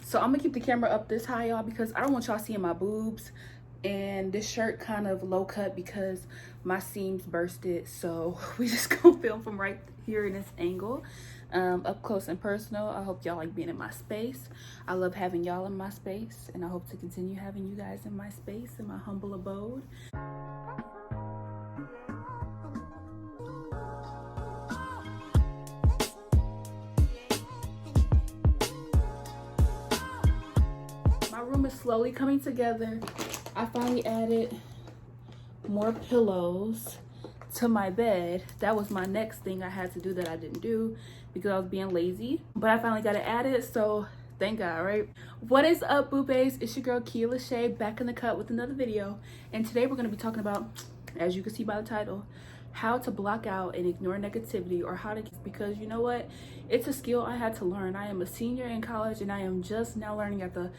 So I'm gonna keep the camera up this high, y'all, because I don't want y'all seeing my boobs, and this shirt kind of low cut because my seams bursted. So we just gonna film from right here in this angle, up close and personal. I hope y'all like being in my space. I love having y'all in my space, and I hope to continue having you guys in my space, in my humble abode. My room is slowly coming together. I finally added more pillows to my bed. That was my next thing I had to do that I didn't do because I was being lazy, but I finally got it added, so thank God, right? What is up, boobays? It's your girl Kia Lachey, back in the cut with another video, and today we're going to be talking about, as you can see by the title, how to block out and ignore negativity, or how to, because you know what, it's a skill I had to learn. I am a senior in college and I am just now learning at the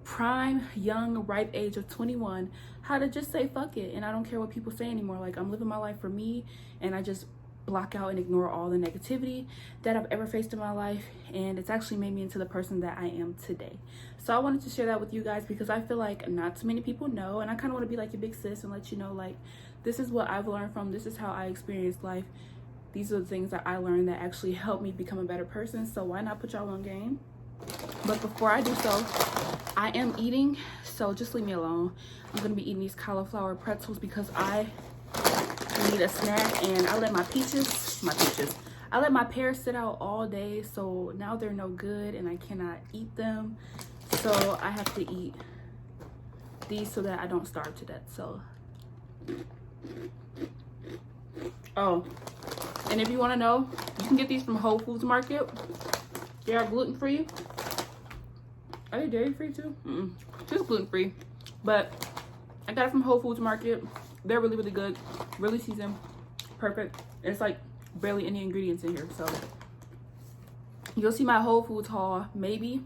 prime young ripe age of 21 how to just say fuck it, and I don't care what people say anymore. Like, I'm living my life for me, and I just block out and ignore all the negativity that I've ever faced in my life, and it's actually made me into the person that I am today. So I wanted to share that with you guys because I feel like not too many people know, and I kind of want to be like your big sis and let you know, like, this is what I've learned from, this is how I experienced life, these are the things that I learned that actually helped me become a better person. So why not put y'all on game? But before I do so, I am eating, so just leave me alone. I'm gonna be eating these cauliflower pretzels because I need a snack, and I let my I let my pears sit out all day, so now they're no good and I cannot eat them. So I have to eat these so that I don't starve to death. So, oh, and if you want to know, you can get these from Whole Foods Market. They are gluten-free. Are they dairy-free too? Just gluten-free. But I got it from Whole Foods Market. They're really, really good. Really seasoned. Perfect. And it's like barely any ingredients in here. So you'll see my Whole Foods haul maybe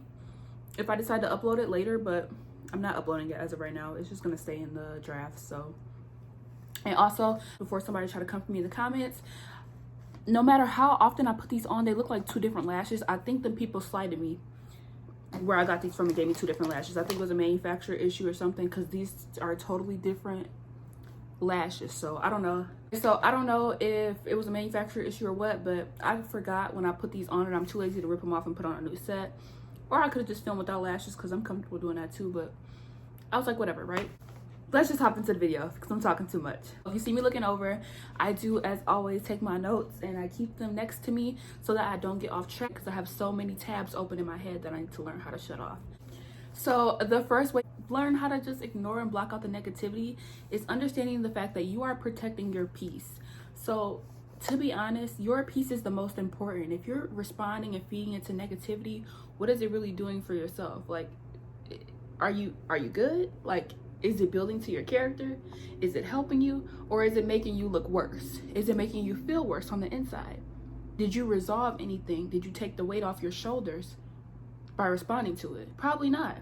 if I decide to upload it later, but I'm not uploading it as of right now. It's just going to stay in the draft. So, and also, before somebody try to come for me in the comments, no matter how often I put these on, they look like two different lashes. I think the people slighted me where I got these from and gave me two different lashes. I think it was a manufacturer issue or something, because these are totally different lashes. So I don't know. So I don't know if it was a manufacturer issue or what, but I forgot when I put these on, and I'm too lazy to rip them off and put on a new set. Or I could have just filmed without lashes because I'm comfortable doing that too, but I was like, whatever, right? Let's just hop into the video because I'm talking too much. If you see me looking over, I do, as always, take my notes and I keep them next to me so that I don't get off track, because I have so many tabs open in my head that I need to learn how to shut off. So the first way to learn how to just ignore and block out the negativity is understanding the fact that you are protecting your peace. So to be honest, your peace is the most important. If you're responding and feeding into negativity, what is it really doing for yourself? Like, are you good? Like, is it building to your character? Is it helping you? Or is it making you look worse? Is it making you feel worse on the inside? Did you resolve anything? Did you take the weight off your shoulders by responding to it? Probably not.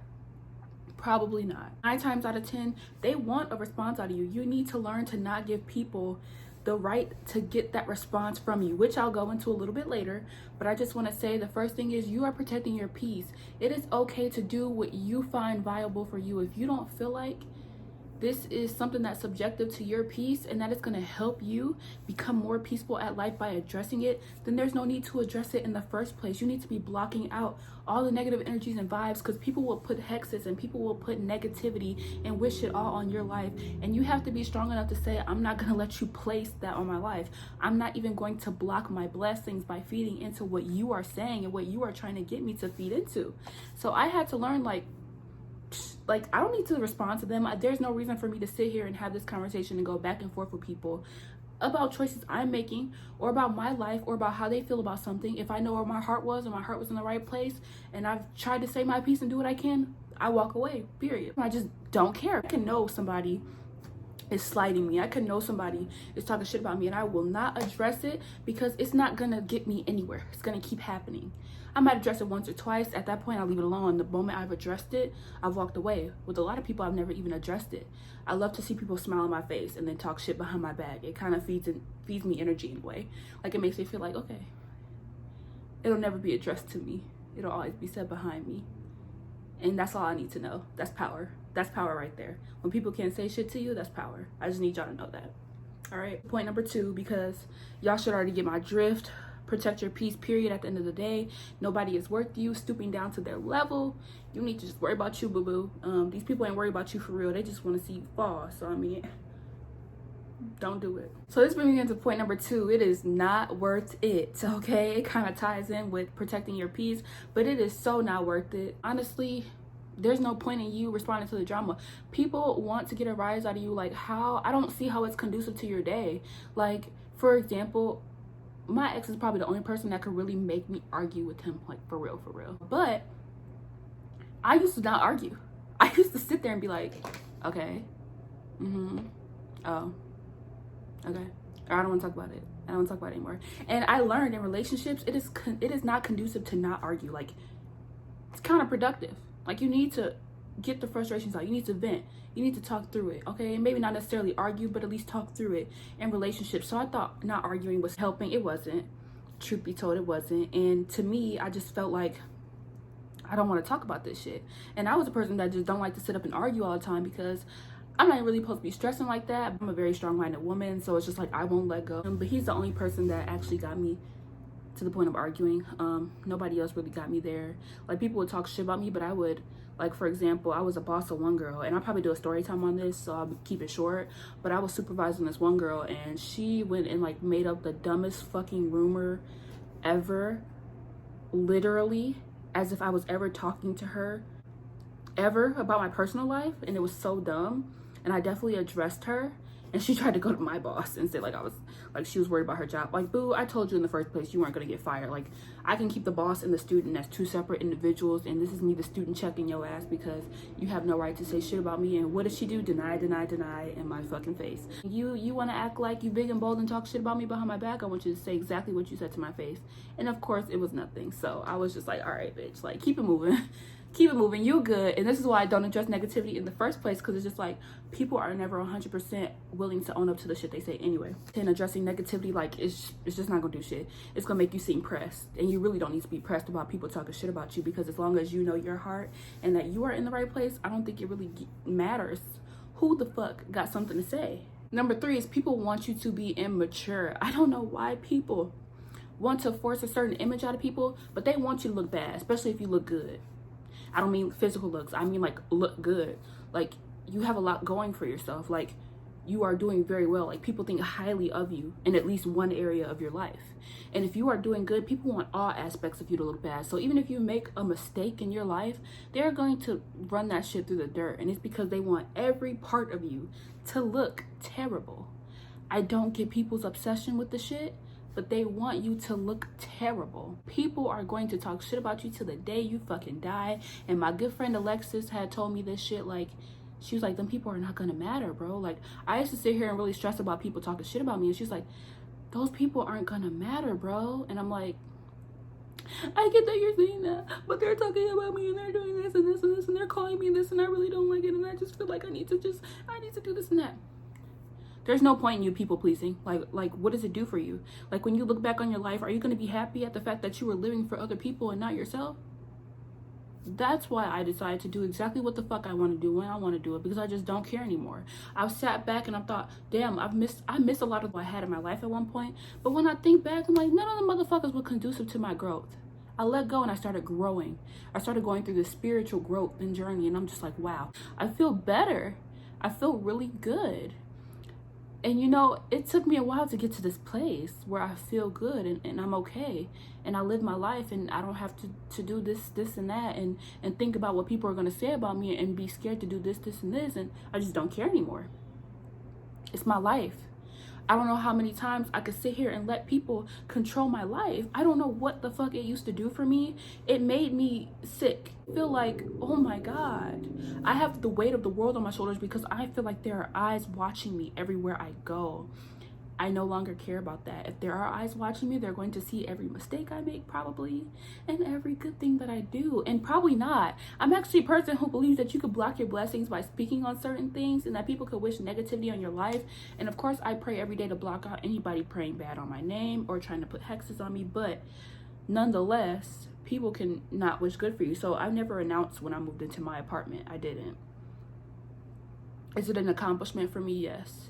Probably not. 9 times out of 10, they want a response out of you. You need to learn to not give people the right to get that response from you, which I'll go into a little bit later. But I just want to say the first thing is you are protecting your peace. It is okay to do what you find viable for you. If you don't feel like this is something that's subjective to your peace and that it's going to help you become more peaceful at life by addressing it, then there's no need to address it in the first place. You need to be blocking out all the negative energies and vibes, because people will put hexes and people will put negativity and wish it all on your life. And you have to be strong enough to say, I'm not going to let you place that on my life. I'm not even going to block my blessings by feeding into what you are saying and what you are trying to get me to feed into. So I had to learn, like, I don't need to respond to them. There's no reason for me to sit here and have this conversation and go back and forth with people about choices I'm making, or about my life, or about how they feel about something. If I know where my heart was and my heart was in the right place and I've tried to say my piece and do what I can, I walk away, period. I just don't care. I can know somebody is slighting me. I can know somebody is talking shit about me, and I will not address it because it's not gonna get me anywhere. It's gonna keep happening. I might address it once or twice. At that point, I'll leave it alone. The moment I've addressed it, I've walked away. With a lot of people, I've never even addressed it. I love to see people smile in my face and then talk shit behind my back. It kind of feeds me energy in a way. Like, it makes me feel like, okay, it'll never be addressed to me. It'll always be said behind me. And that's all I need to know. That's power. That's power right there. When people can't say shit to you, that's power. I just need y'all to know that. All right. Point number 2, because y'all should already get my drift. Protect your peace, period. At the end of the day, nobody is worth you stooping down to their level. You need to just worry about you, boo-boo. These people ain't worried about you for real. They just want to see you fall. So, I mean, don't do it. So this brings me into point number 2. It is not worth it, okay? It kind of ties in with protecting your peace, but it is so not worth it. Honestly, there's no point in you responding to the drama. People want to get a rise out of you. Like, how? I don't see how it's conducive to your day. Like, for example, my ex is probably the only person that could really make me argue with him, like, for real, for real. But I used to not argue. I used to sit there and be like, okay, oh, okay, or I don't want to talk about it. I don't want to talk about it anymore. And I learned in relationships, it is not conducive to not argue. Like, it's counterproductive. Like, you need to get the frustrations out. You need to vent. You need to talk through it, okay? Maybe not necessarily argue, but at least talk through it in relationships. So I thought not arguing was helping. It wasn't. Truth be told, it wasn't. And to me, I just felt like I don't want to talk about this shit. And I was a person that just don't like to sit up and argue all the time, because I'm not really supposed to be stressing like that. I'm a very strong-minded woman, so it's just like I won't let go. But he's the only person that actually got me to the point of arguing. Nobody else really got me there. Like, people would talk shit about me, but I would, like, for example, I was a boss of one girl, and I'll probably do a story time on this, so I'll keep it short. But I was supervising this one girl, and she went and, like, made up the dumbest fucking rumor ever, literally, as if I was ever talking to her ever about my personal life. And it was so dumb. And I definitely addressed her, and she tried to go to my boss and say, like, she was worried about her job. Like, boo, I told you in the first place you weren't gonna get fired. Like, I can keep the boss and the student as 2 separate individuals, and this is me, the student, checking your ass because you have no right to say shit about me. And what did she do? Deny, deny, deny in my fucking face. You want to act like you big and bold and talk shit about me behind my back? I want you to say exactly what you said to my face. And of course, it was nothing. So I was just like, all right, bitch, like, keep it moving. Keep it moving. You good. And this is why I don't address negativity in the first place, because it's just like, people are never 100% willing to own up to the shit they say anyway. And addressing negativity, like, it's just not gonna do shit. It's gonna make you seem pressed, and you really don't need to be pressed about people talking shit about you, because as long as you know your heart and that you are in the right place, I don't think it really matters who the fuck got something to say. Number 3 is people want you to be immature. I don't know why people want to force a certain image out of people, but they want you to look bad, especially if you look good. I don't mean physical looks. I mean, like, look good. Like, you have a lot going for yourself. Like, you are doing very well. Like, people think highly of you in at least one area of your life. And if you are doing good, people want all aspects of you to look bad. So even if you make a mistake in your life, they're going to run that shit through the dirt. And it's because they want every part of you to look terrible. I don't get people's obsession with the shit, but they want you to look terrible. People are going to talk shit about you till the day you fucking die. And my good friend Alexis had told me this shit. Like, she was like, them people are not gonna matter, bro. Like, I used to sit here and really stress about people talking shit about me, and she's like, those people aren't gonna matter, bro. And I'm like, I get that you're saying that, but they're talking about me, and they're doing this and this and this, and they're calling me this, and I really don't like it, and I just feel like I need to do this and that. There's no point in you people pleasing. Like, what does it do for you? Like, when you look back on your life, are you going to be happy at the fact that you were living for other people and not yourself? That's why I decided to do exactly what the fuck I want to do when I want to do it, because I just don't care anymore. I sat back and I thought, damn, I missed a lot of what I had in my life at one point. But when I think back, I'm like, none of the motherfuckers were conducive to my growth. I let go and I started growing. I started going through this spiritual growth and journey, and I'm just like, wow, I feel better. I feel really good. And you know, it took me a while to get to this place where I feel good and I'm okay. And I live my life, and I don't have to do this and that and think about what people are going to say about me and be scared to do this and this. And I just don't care anymore. It's my life. I don't know how many times I could sit here and let people control my life. I don't know what the fuck it used to do for me. It made me sick. I feel like, oh my God, I have the weight of the world on my shoulders because I feel like there are eyes watching me everywhere I go. I no longer care about that. If there are eyes watching me, they're going to see every mistake I make, probably, and every good thing that I do, and probably not. I'm actually a person who believes that you could block your blessings by speaking on certain things, and that people could wish negativity on your life. And of course, I pray every day to block out anybody praying bad on my name or trying to put hexes on me, but nonetheless, people can not wish good for you. So I never announced when I moved into my apartment. I didn't. Is it an accomplishment for me? Yes.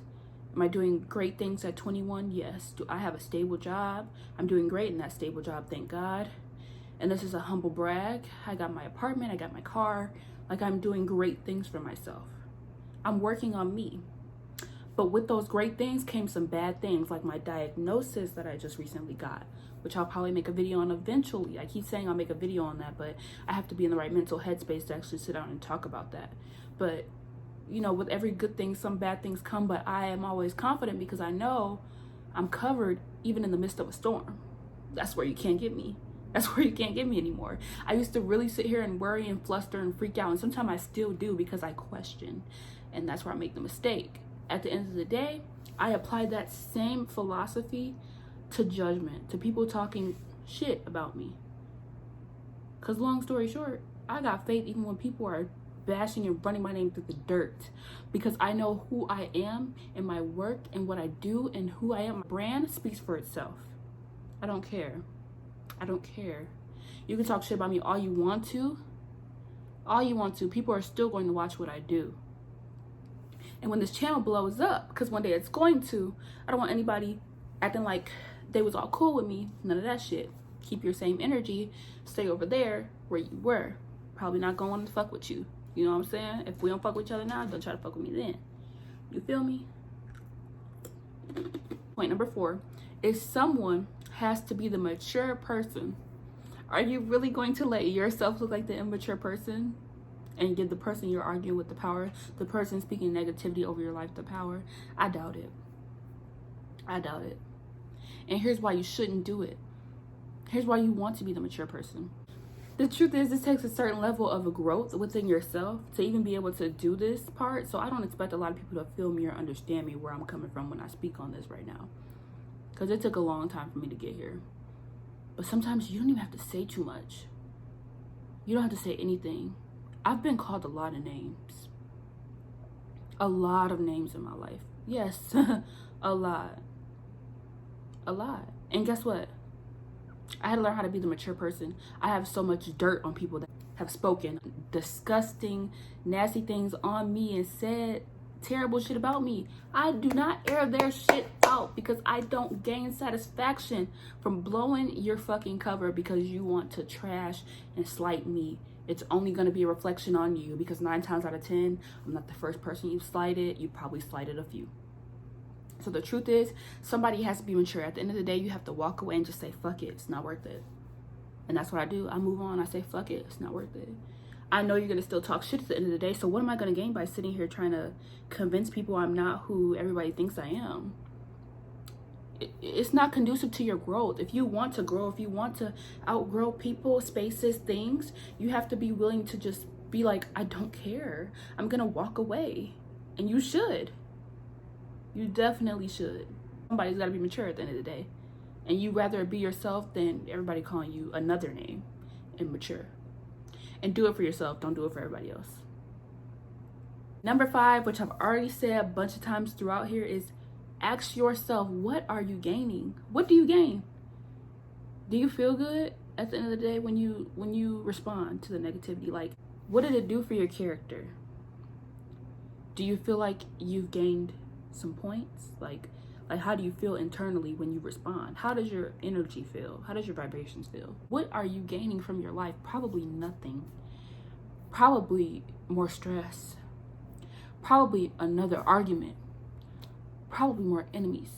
Am I doing great things at 21? Yes. Do I have a stable job? I'm doing great in that stable job, thank God. And this is a humble brag. I got my apartment, I got my car. Like, I'm doing great things for myself. I'm working on me. But with those great things came some bad things, like my diagnosis that I just recently got, which I'll probably make a video on eventually. I keep saying I'll make a video on that, but I have to be in the right mental headspace to actually sit down and talk about that. But, you know, with every good thing, some bad things come, but I am always confident because I know I'm covered even in the midst of a storm. That's where you can't get me. That's where you can't get me anymore. I used to really sit here and worry and fluster and freak out, and sometimes I still do because I question, and that's where I make the mistake. At the end of the day, I applied that same philosophy to judgment, to people talking shit about me. Because long story short, I got faith even when people are bashing and running my name through the dirt, because I know who I am and my work and what I do and who I am. My brand speaks for itself. I don't care. I don't care. You can talk shit about me all you want to. All you want to. People are still going to watch what I do. And when this channel blows up, because one day it's going to, I don't want anybody acting like they was all cool with me. None of that shit. Keep your same energy. Stay over there where you were. Probably not going to fuck with you. You know what I'm saying? If we don't fuck with each other now, don't try to fuck with me then. You feel me? Point number 4 is someone has to be the mature person. Are you really going to let yourself look like the immature person and give the person you're arguing with the power, the person speaking negativity over your life, the power? I doubt it. I doubt it. And here's why you shouldn't do it. Here's why you want to be the mature person. The truth is, this takes a certain level of growth within yourself to even be able to do this part. So I don't expect a lot of people to feel me or understand me where I'm coming from when I speak on this right now, because it took a long time for me to get here. But sometimes you don't even have to say too much. You don't have to say anything. I've been called a lot of names. A lot of names in my life. Yes, a lot. A lot. And guess what? I had to learn how to be the mature person. I have so much dirt on people that have spoken disgusting, nasty things on me and said terrible shit about me. I do not air their shit out because I don't gain satisfaction from blowing your fucking cover because you want to trash and slight me. It's only going to be a reflection on you, because 9 times out of 10, I'm not the first person you've slighted. You probably slighted a few. So the truth is, somebody has to be mature. At the end of the day, you have to walk away and just say, fuck it, it's not worth it. And that's what I do. I move on. I say, fuck it, it's not worth it. I know you're going to still talk shit at the end of the day. So what am I going to gain by sitting here trying to convince people I'm not who everybody thinks I am? It's not conducive to your growth. If you want to grow, if you want to outgrow people, spaces, things, you have to be willing to just be like, I don't care. I'm going to walk away. And you should. You definitely should. Somebody's got to be mature at the end of the day. And you rather be yourself than everybody calling you another name, immature. And do it for yourself. Don't do it for everybody else. Number 5, which I've already said a bunch of times throughout here, is ask yourself, what are you gaining? What do you gain? Do you feel good at the end of the day when you respond to the negativity? Like, what did it do for your character? Do you feel like you've gained some points? Like how do you feel internally when you respond? How does your energy feel? How does your vibrations feel? What are you gaining from your life? Probably nothing. Probably more stress. Probably another argument. Probably more enemies.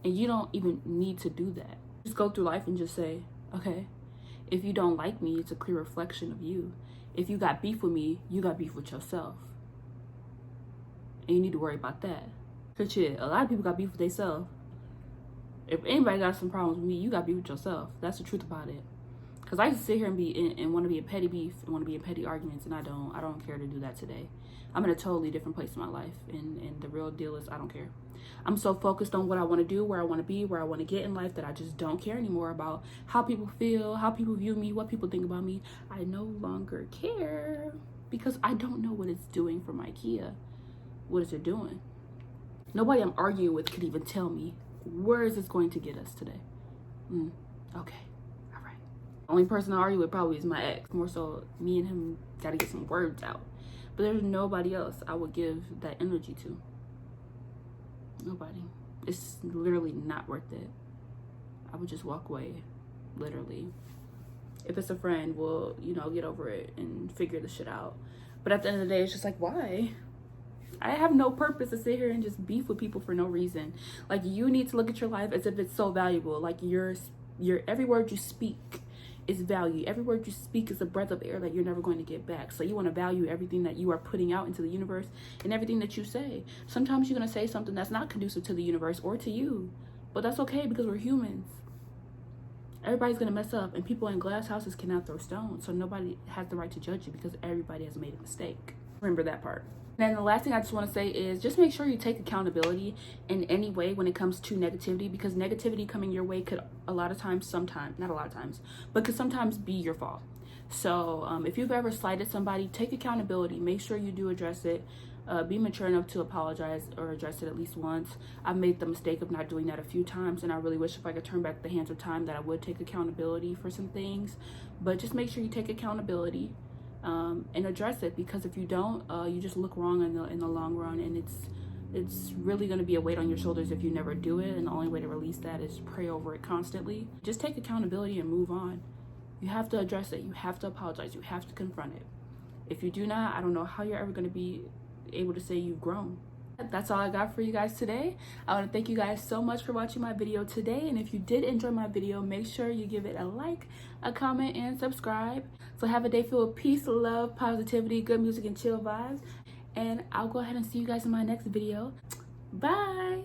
And you don't even need to do that. Just go through life and just say, okay, if you don't like me, it's a clear reflection of you. If you got beef with me, you got beef with yourself. And you need to worry about that. Cause shit, a lot of people got beef with themselves. If anybody got some problems with me, you got beef with yourself. That's the truth about it. Cause I used to sit here and want to be in petty beef and want to be in petty arguments, and I don't care to do that today. I'm in a totally different place in my life, and the real deal is I don't care. I'm so focused on what I want to do, where I want to be, where I want to get in life, that I just don't care anymore about how people feel, how people view me, what people think about me. I no longer care because I don't know what it's doing for my Kia. What is it doing? Nobody I'm arguing with could even tell me where is this going to get us today. Okay, all right. Only person I argue with probably is my ex. More so, me and him got to get some words out. But there's nobody else I would give that energy to. Nobody. It's literally not worth it. I would just walk away, literally. If it's a friend, we'll, you know, get over it and figure the shit out. But at the end of the day, it's just like, why? I have no purpose to sit here and just beef with people for no reason. Like, you need to look at your life as if it's so valuable. Like, your every word you speak is value. Every word you speak is a breath of air that you're never going to get back. So you want to value everything that you are putting out into the universe and everything that you say. Sometimes you're going to say something that's not conducive to the universe or to you. But that's okay, because we're humans. Everybody's going to mess up, and people in glass houses cannot throw stones. So nobody has the right to judge you, because everybody has made a mistake. Remember that part. And the last thing I just want to say is just make sure you take accountability in any way when it comes to negativity, because negativity coming your way could not a lot of times, but could sometimes be your fault. So if you've ever slighted somebody, take accountability. Make sure you do address it. Be mature enough to apologize or address it at least once. I've made the mistake of not doing that a few times, and I really wish if I could turn back the hands of time that I would take accountability for some things. But just make sure you take accountability and address it, because if you don't, you just look wrong in the long run, and it's really going to be a weight on your shoulders if you never do it. And the only way to release that is pray over it constantly. Just take accountability and move on. You have to address it. You have to apologize. You have to confront it. If you do not, I don't know how you're ever going to be able to say you've grown. That's all I got for you guys today. I want to thank you guys so much for watching my video today. And if you did enjoy my video, make sure you give it a like, a comment, and subscribe. So have a day filled with peace, love, positivity, good music, and chill vibes. And I'll go ahead and see you guys in my next video. Bye.